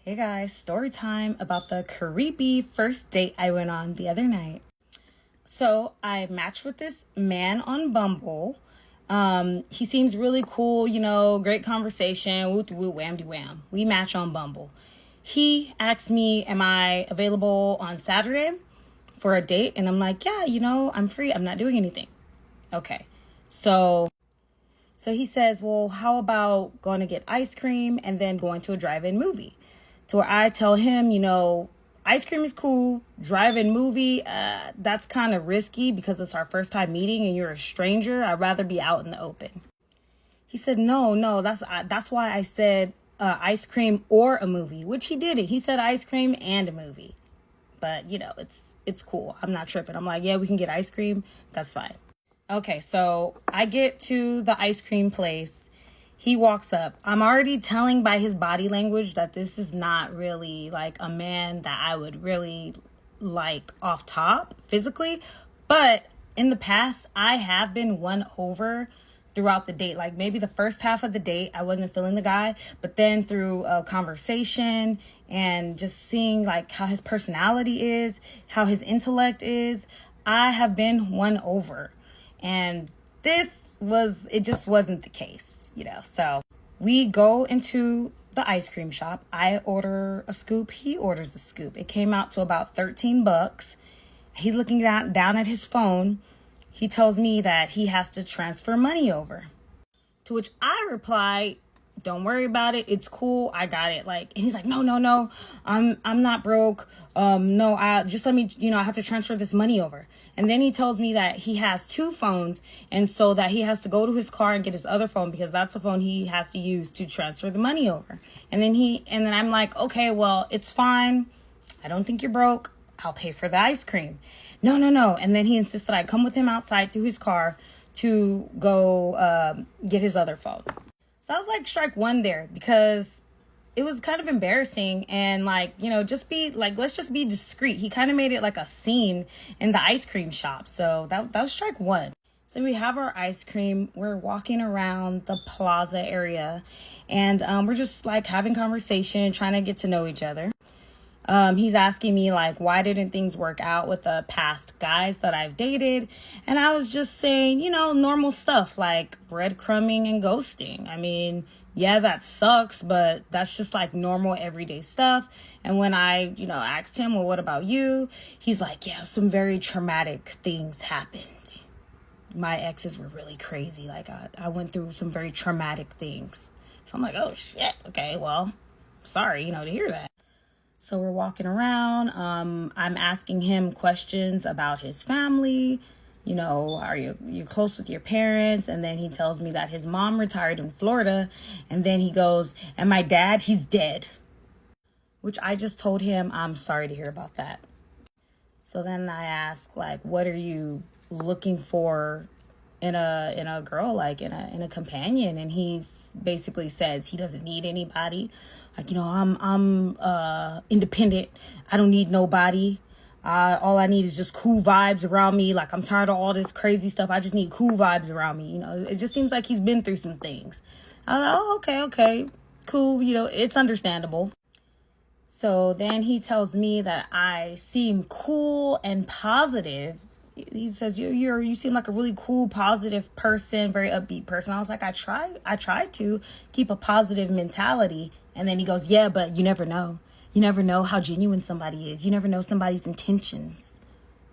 Hey guys, story time about the creepy first date I went on the other night. So I matched with this man on Bumble. He seems really cool, great conversation, woo woo wham de wham. We match on Bumble. He asked me, am I available on Saturday for a date? And I'm like, yeah, I'm free. I'm not doing anything. Okay. So he says, well, how about going to get ice cream and then going to a drive-in movie? To where I tell him, ice cream is cool. Drive-in movie, that's kind of risky because it's our first time meeting and you're a stranger. I'd rather be out in the open. He said, no, that's why I said ice cream or a movie, which he didn't. He said ice cream and a movie. But, it's cool. I'm not tripping. I'm like, yeah, we can get ice cream. That's fine. Okay, so I get to the ice cream place. He walks up. I'm already telling by his body language that this is not really like a man that I would really like off top physically. But in the past, I have been won over throughout the date. Like maybe the first half of the date, I wasn't feeling the guy. But then through a conversation and just seeing like how his personality is, how his intellect is, I have been won over. And it just wasn't the case, So we go into the ice cream shop. I order a scoop. He orders a scoop. It came out to about $13. He's looking down at his phone. He tells me that he has to transfer money over. To which I reply, don't worry about it. It's cool. I got it. And he's like, no. I'm not broke. No, I just let me, I have to transfer this money over. And then he tells me that he has two phones. And so that he has to go to his car and get his other phone because that's the phone he has to use to transfer the money over. And then I'm like, okay, well, it's fine. I don't think you're broke. I'll pay for the ice cream. No. And then he insists that I come with him outside to his car to go get his other phone. So I was like, strike one there because it was kind of embarrassing and let's just be discreet. He kind of made it like a scene in the ice cream shop. So that was strike one. So we have our ice cream. We're walking around the plaza area and we're just like having conversation, trying to get to know each other. He's asking me why didn't things work out with the past guys that I've dated? And I was just saying, normal stuff like breadcrumbing and ghosting. I mean, yeah, that sucks, but that's just normal everyday stuff. And when I, asked him, well, what about you? He's like, yeah, some very traumatic things happened. My exes were really crazy. I went through some very traumatic things. So I'm like, oh shit. Okay, well, sorry, to hear that. So we're walking around. I'm asking him questions about his family. Are you close with your parents? And then he tells me that his mom retired in Florida. And then he goes, and my dad, he's dead. Which I just told him, I'm sorry to hear about that. So then I ask, what are you looking for in a girl, in a companion? And he basically says he doesn't need anybody. I'm independent. I don't need nobody. All I need is just cool vibes around me. I'm tired of all this crazy stuff. I just need cool vibes around me. It just seems like he's been through some things. I was like, oh, okay, cool. It's understandable. So then he tells me that I seem cool and positive. He says, you seem like a really cool, positive person, very upbeat person. I was like, I try to keep a positive mentality. And then he goes, yeah, but you never know. You never know how genuine somebody is. You never know somebody's intentions.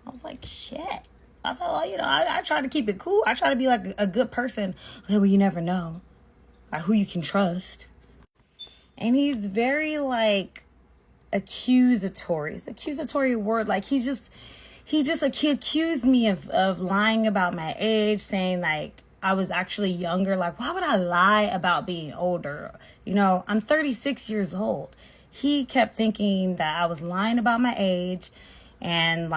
I was like, shit. I said, well, I try to keep it cool. I try to be like a good person. Okay, well, you never know who you can trust. And he's very accusatory. It's an accusatory word. He accused me of lying about my age, saying I was actually younger. Why would I lie about being older? I'm 36 years old. He kept thinking that I was lying about my age. And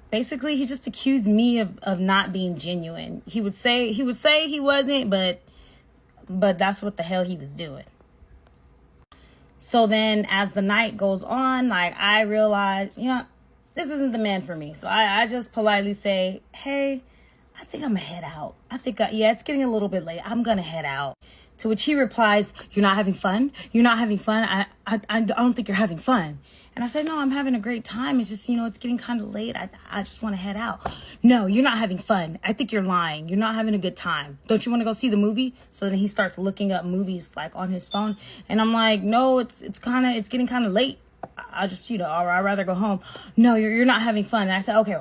basically he just accused me of not being genuine. He would say he wasn't, but that's what the hell he was doing. So then as the night goes on, I realized, this isn't the man for me. So I just politely say, hey, I think I'm gonna head out. It's getting a little bit late. I'm gonna head out. To which he replies, "You're not having fun? You're not having fun? I don't think you're having fun." And I said, "No, I'm having a great time. It's just, it's getting kind of late. I just want to head out." "No, you're not having fun. I think you're lying. You're not having a good time. Don't you want to go see the movie?" So then he starts looking up movies like on his phone. And I'm like, "No, it's getting kind of late. I just, I'd rather go home." "No, you're not having fun." And I said, "Okay,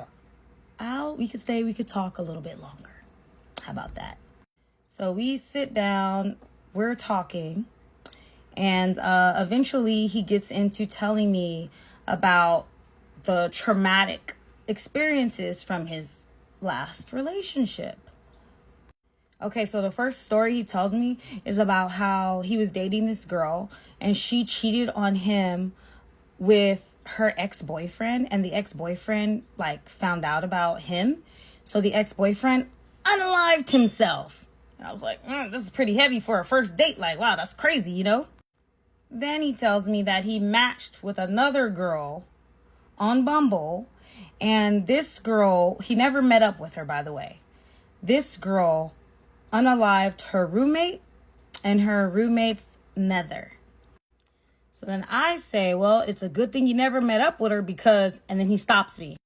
well, we could talk a little bit longer. How about that?" So we sit down, we're talking. And eventually he gets into telling me about the traumatic experiences from his last relationship. Okay, so the first story he tells me is about how he was dating this girl and she cheated on him with her ex-boyfriend, and the ex-boyfriend found out about him. So the ex-boyfriend unalived himself. And I was like, this is pretty heavy for a first date. Wow, that's crazy, Then he tells me that he matched with another girl on Bumble. And this girl, he never met up with her, by the way. This girl unalived her roommate and her roommate's nether. So then I say, "Well, it's a good thing you never met up with her because," and then he stops me.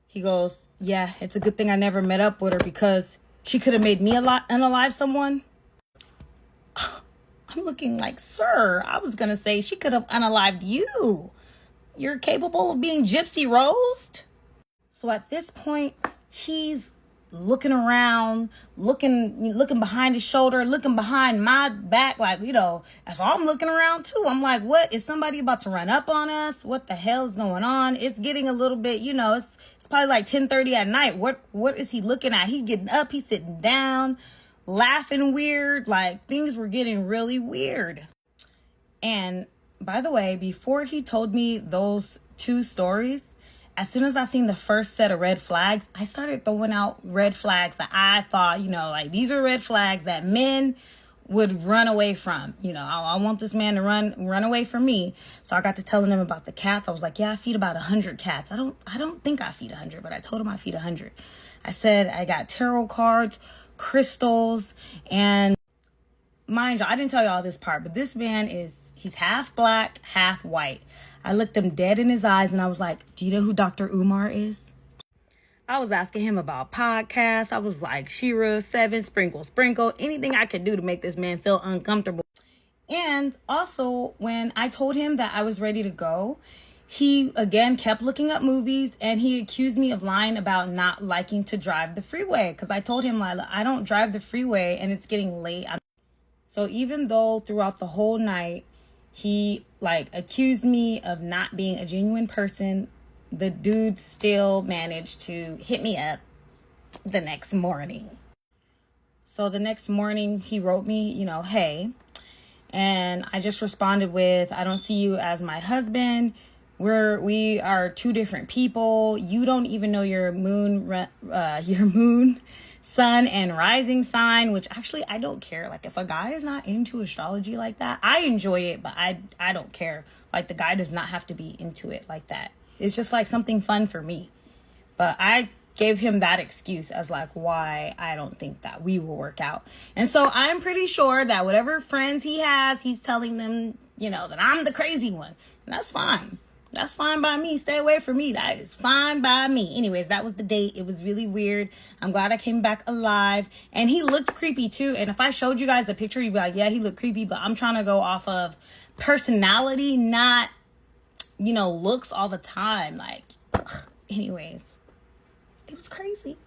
He goes, "Yeah, it's a good thing I never met up with her because she could have made me unalive someone." I'm looking like, "Sir, I was going to say she could have unalived you. You're capable of being Gypsy Rose?" So at this point, he's looking around, looking behind his shoulder, looking behind my back, so I'm looking around too. I'm like, what? Is somebody about to run up on us? What the hell is going on? It's getting a little bit, it's probably like 10:30 at night. What is he looking at? He's getting up, he's sitting down, laughing weird. Things were getting really weird. And by the way, before he told me those two stories, as soon as I seen the first set of red flags, I started throwing out red flags that I thought, these are red flags that men would run away from. I want this man to run away from me. So I got to telling him about the cats. I was like, "Yeah, I feed about 100 cats. I don't think I feed 100, but I told him I feed 100. I said I got tarot cards, crystals, and mind you, I didn't tell you all this part, but this man he's half black, half white. I looked him dead in his eyes and I was like, "Do you know who Dr. Umar is?" I was asking him about podcasts. I was like, Shira, 7, sprinkle, anything I could do to make this man feel uncomfortable. And also, when I told him that I was ready to go, he again kept looking up movies and he accused me of lying about not liking to drive the freeway. Because I told him, I don't drive the freeway and it's getting late. So even though throughout the whole night, he accused me of not being a genuine person, the dude still managed to hit me up the next morning. So the next morning he wrote me, "Hey," and I just responded with, "I don't see you as my husband. We are two different people. You don't even know your moon, sun and rising sign," which actually I don't care. If a guy is not into astrology like that, I enjoy it, but I don't care. The guy does not have to be into it like that. It's just something fun for me. But I gave him that excuse as why I don't think that we will work out. And so I'm pretty sure that whatever friends he has, he's telling them, that I'm the crazy one. And that's fine. That's fine by me. Stay away from me. That is fine by me. Anyways, that was the date. It was really weird. I'm glad I came back alive. And he looked creepy too. And if I showed you guys the picture, you'd be like, "Yeah, he looked creepy." But I'm trying to go off of personality, not, looks all the time. Anyways, it was crazy.